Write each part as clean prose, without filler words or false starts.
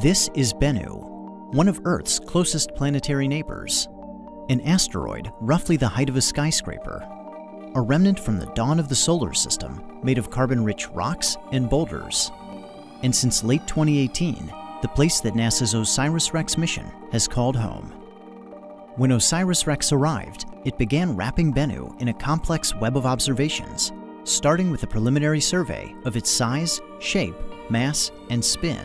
This is Bennu, one of Earth's closest planetary neighbors, an asteroid roughly the height of a skyscraper, a remnant from the dawn of the solar system made of carbon-rich rocks and boulders. And since late 2018, the place that NASA's OSIRIS-REx mission has called home. When OSIRIS-REx arrived, it began wrapping Bennu in a complex web of observations, starting with a preliminary survey of its size, shape, mass, and spin.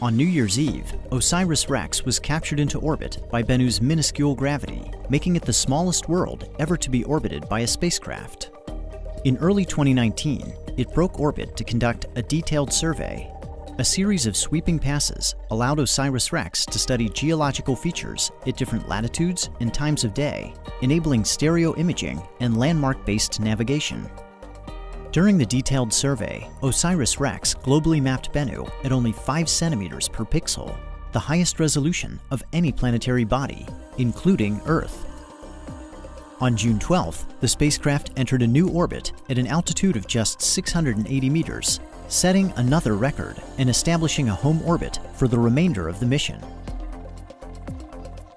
On New Year's Eve, OSIRIS-REx was captured into orbit by Bennu's minuscule gravity, making it the smallest world ever to be orbited by a spacecraft. In early 2019, it broke orbit to conduct a detailed survey. A series of sweeping passes allowed OSIRIS-REx to study geological features at different latitudes and times of day, enabling stereo imaging and landmark-based navigation. During the detailed survey, OSIRIS-REx globally mapped Bennu at only 5 centimeters per pixel, the highest resolution of any planetary body, including Earth. On June 12th, the spacecraft entered a new orbit at an altitude of just 680 meters, setting another record and establishing a home orbit for the remainder of the mission.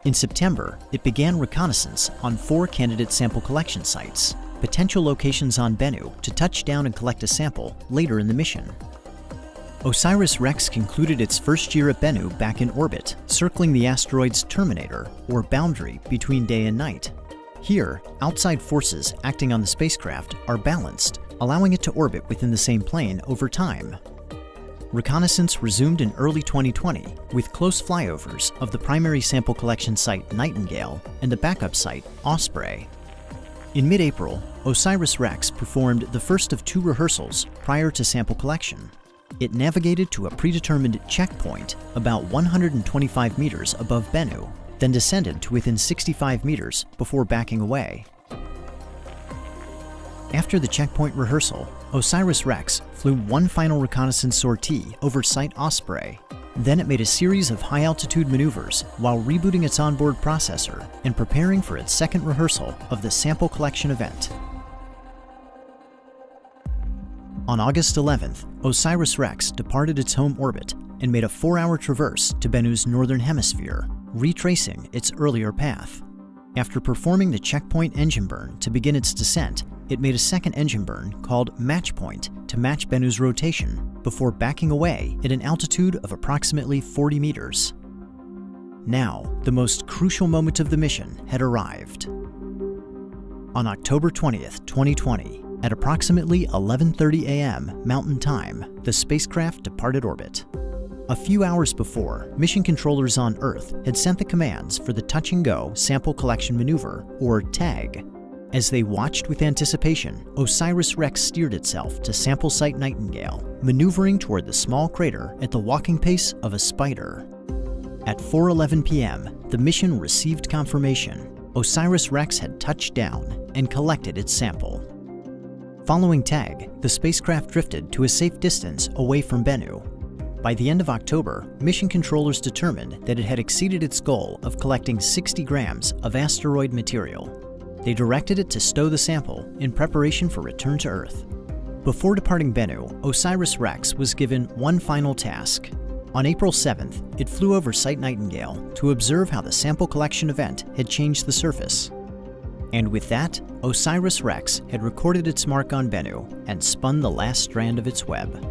In September, it began reconnaissance on 4 candidate sample collection sites, potential locations on Bennu to touch down and collect a sample later in the mission. OSIRIS-REx concluded its first year at Bennu back in orbit, circling the asteroid's terminator, or boundary between day and night. Here, outside forces acting on the spacecraft are balanced, allowing it to orbit within the same plane over time. Reconnaissance resumed in early 2020 with close flyovers of the primary sample collection site Nightingale and the backup site Osprey. In mid-April, OSIRIS-REx performed the first of 2 rehearsals prior to sample collection. It navigated to a predetermined checkpoint about 125 meters above Bennu, then descended to within 65 meters before backing away. After the checkpoint rehearsal, OSIRIS-REx flew one final reconnaissance sortie over Site Osprey. Then it made a series of high-altitude maneuvers while rebooting its onboard processor and preparing for its second rehearsal of the sample collection event. On August 11th, OSIRIS-REx departed its home orbit and made a 4-hour traverse to Bennu's northern hemisphere, retracing its earlier path. After performing the checkpoint engine burn to begin its descent, it made a second engine burn called Match Point to match Bennu's rotation before backing away at an altitude of approximately 40 meters. Now, the most crucial moment of the mission had arrived. On October 20th, 2020, at approximately 11:30 a.m. Mountain Time, the spacecraft departed orbit. A few hours before, mission controllers on Earth had sent the commands for the Touch-and-Go Sample Collection Maneuver, or TAG. As they watched with anticipation, OSIRIS-REx steered itself to sample site Nightingale, maneuvering toward the small crater at the walking pace of a spider. At 4:11 p.m., the mission received confirmation. OSIRIS-REx had touched down and collected its sample. Following TAG, the spacecraft drifted to a safe distance away from Bennu. By the end of October, mission controllers determined that it had exceeded its goal of collecting 60 grams of asteroid material. They directed it to stow the sample in preparation for return to Earth. Before departing Bennu, OSIRIS-REx was given one final task. On April 7th, it flew over Site Nightingale to observe how the sample collection event had changed the surface. And with that, OSIRIS-REx had recorded its mark on Bennu and spun the last strand of its web.